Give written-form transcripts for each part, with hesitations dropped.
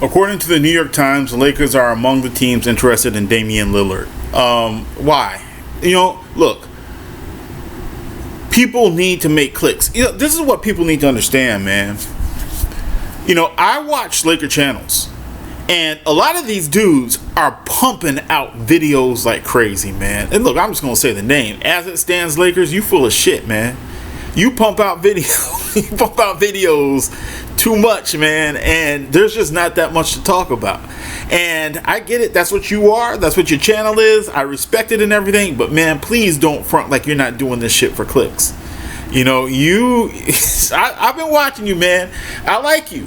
According to the New York Times, the Lakers are among the teams interested in Damien Lillard. Why? Look, people need to make clicks. This is what people need to understand, man. I watch Laker channels, and a lot of these dudes are pumping out videos like crazy, man. And look, I'm just going to say the name. As it stands, Lakers, you full of shit, man. You pump out videos. You pump out videos too much, man, and there's just not that much to talk about. And I get it. That's what you are. That's what your channel is. I respect it and everything. But man, please don't front like you're not doing this shit for clicks. I've been watching you, man. I like you.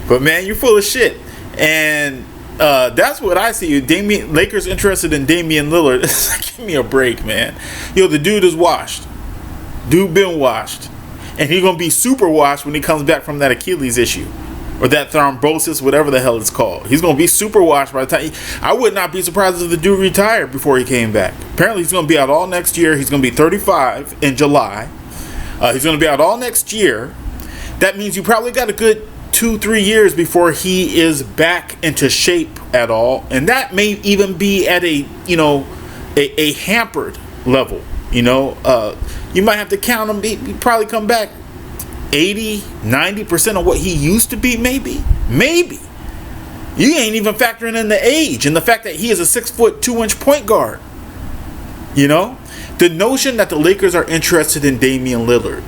But man, you're full of shit. And that's what I see. Lakers interested in Damien Lillard. Give me a break, man. The dude is washed. Dude been washed. And he's going to be super washed when he comes back from that Achilles issue. Or that thrombosis, whatever the hell it's called. He's going to be super washed by the time. I would not be surprised if the dude retired before he came back. Apparently he's going to be out all next year. He's going to be 35 in July. He's going to be out all next year. That means you probably got a good 2-3 years before he is back into shape at all. And that may even be at a hampered level. You might have to count him. He probably come back 80-90% of what he used to be. Maybe you ain't even factoring in the age and the fact that he is a 6'2" point guard. The notion that the Lakers are interested in Damien Lillard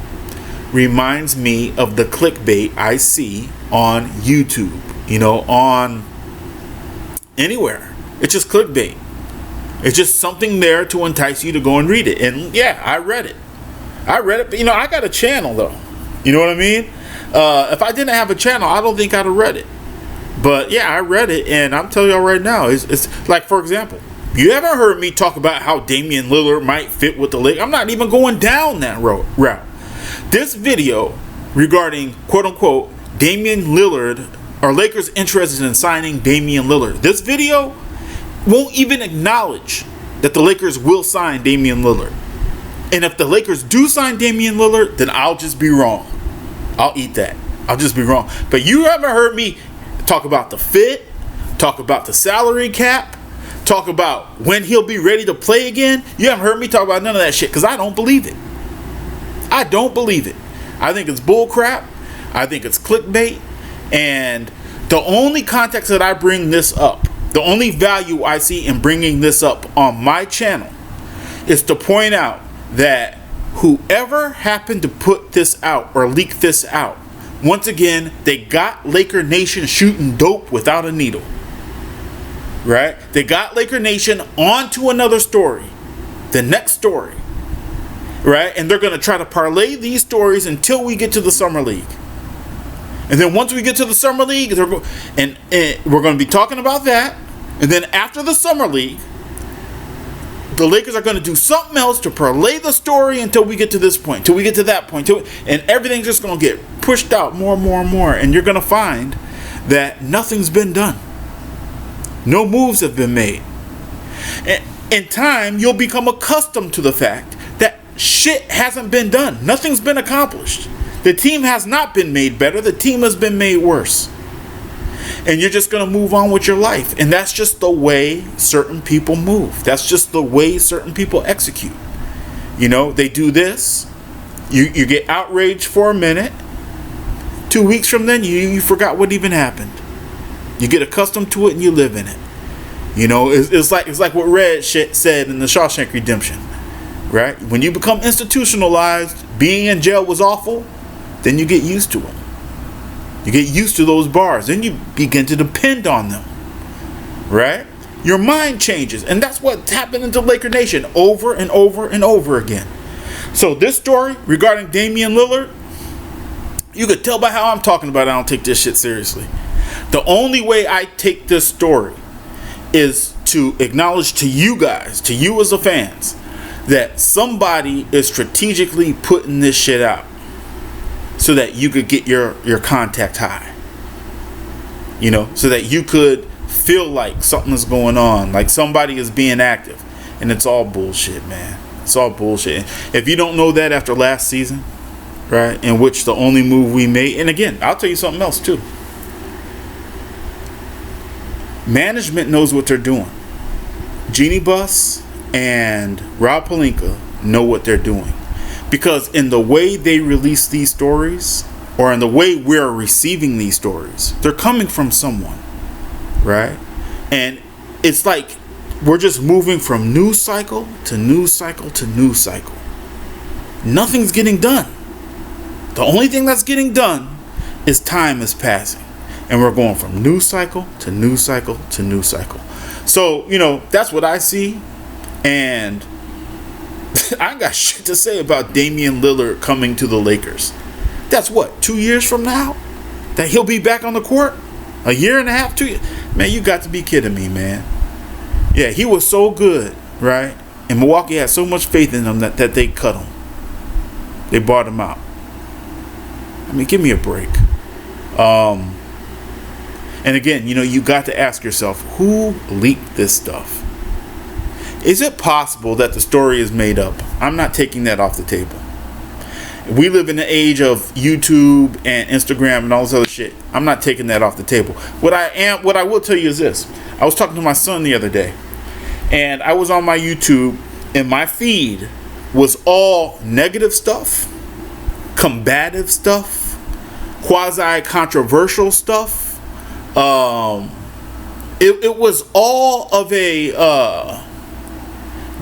reminds me of the clickbait I see on YouTube, on anywhere. It's just clickbait. It's just something there to entice you to go and read it. And yeah, I read it. But I got a channel though. You know what I mean? If I didn't have a channel, I don't think I'd have read it. But yeah, I read it, and I'm telling y'all right now, it's like, for example, you ever heard me talk about how Damien Lillard might fit with the Lakers? I'm not even going down that route. This video regarding quote unquote Damien Lillard, or Lakers interested in signing Damien Lillard, this video won't even acknowledge that the Lakers will sign Damien Lillard. And if the Lakers do sign Damien Lillard, then I'll just be wrong. I'll eat that. I'll just be wrong. But you haven't heard me talk about the fit, talk about the salary cap, talk about when he'll be ready to play again. You haven't heard me talk about none of that shit because I don't believe it. I don't believe it. I think it's bull crap. I think it's clickbait. And the only context that I bring this up, the only value I see in bringing this up on my channel, is to point out that whoever happened to put this out or leak this out, once again, they got Laker Nation shooting dope without a needle. Right? They got Laker Nation onto another story. The next story. Right? And they're going to try to parlay these stories until we get to the Summer League. And then once we get to the Summer League, and we're going to be talking about that. And then after the Summer League, the Lakers are going to do something else to parlay the story until we get to this point, till we get to that point. And everything's just going to get pushed out more and more and more. And you're going to find that nothing's been done. No moves have been made. And in time, you'll become accustomed to the fact that shit hasn't been done. Nothing's been accomplished. The team has not been made better. The team has been made worse. And you're just going to move on with your life. And that's just the way certain people move. That's just the way certain people execute. They do this. You get outraged for a minute. 2 weeks from then, you forgot what even happened. You get accustomed to it and you live in it. It's like what Red said in the Shawshank Redemption. Right? When you become institutionalized, being in jail was awful. Then you get used to them. You get used to those bars. Then you begin to depend on them. Right? Your mind changes. And that's what's happening to Laker Nation over and over and over again. So this story regarding Damien Lillard, you could tell by how I'm talking about it, I don't take this shit seriously. The only way I take this story is to acknowledge to you guys, to you as the fans, that somebody is strategically putting this shit out so that you could get your contact high. So that you could feel like something is going on, like somebody is being active. And it's all bullshit, man. It's all bullshit. If you don't know that after last season, right, in which the only move we made, and again, I'll tell you something else too. Management knows what they're doing. Jeannie Buss and Rob Pelinka know what they're doing. Because in the way they release these stories, or in the way we're receiving these stories, they're coming from someone, right? And it's like we're just moving from news cycle to news cycle to news cycle. Nothing's getting done. The only thing that's getting done is time is passing. And we're going from news cycle to news cycle to news cycle. So, that's what I see. And I ain't got shit to say about Damian Lillard coming to the Lakers. That's what, 2 years from now? That he'll be back on the court? A year and a half, 2 years? Man, you got to be kidding me, man. Yeah, he was so good, right? And Milwaukee had so much faith in him that they cut him. They bought him out. I mean, give me a break. And again, you got to ask yourself, who leaked this stuff? Is it possible that the story is made up? I'm not taking that off the table. We live in the age of YouTube and Instagram and all this other shit. I'm not taking that off the table. What I will tell you is this. I was talking to my son the other day, and I was on my YouTube, and my feed was all negative stuff, combative stuff, quasi-controversial stuff. It was all of a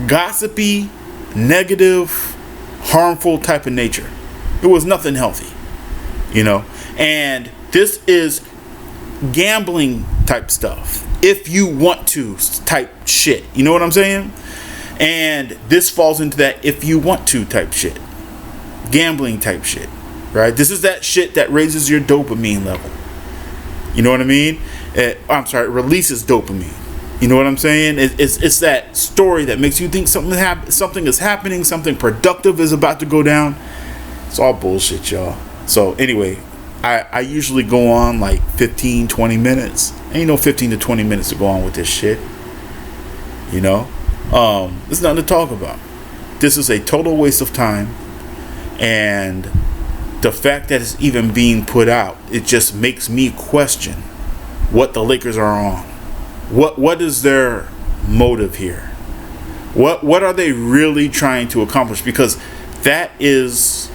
gossipy, negative, harmful type of nature. It was nothing healthy, and this is gambling type stuff, if you want to type shit, you know what I'm saying? And this falls into that if you want to type shit, gambling type shit, right? This is that shit that raises your dopamine level, you know what I mean? It releases dopamine. You know what I'm saying? It's that story that makes you think something is happening, something productive is about to go down. It's all bullshit, y'all. So anyway, I usually go on like 15, 20 minutes. Ain't no 15 to 20 minutes to go on with this shit. There's nothing to talk about. This is a total waste of time. And the fact that it's even being put out, it just makes me question what the Lakers are on. What is their motive here? What are they really trying to accomplish? Because that's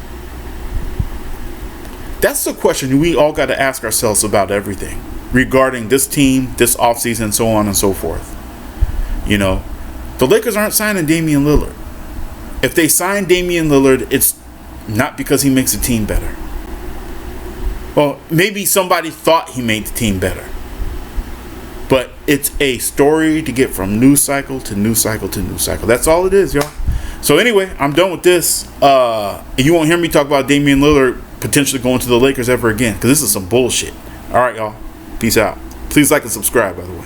the question we all got to ask ourselves about everything regarding this team, this offseason, so on and so forth. The Lakers aren't signing Damian Lillard. If they sign Damian Lillard, it's not because he makes the team better. Well, maybe somebody thought he made the team better. But it's a story to get from news cycle to news cycle to news cycle. That's all it is, y'all. So anyway, I'm done with this. You won't hear me talk about Damian Lillard potentially going to the Lakers ever again, because this is some bullshit. All right, y'all. Peace out. Please like and subscribe, by the way.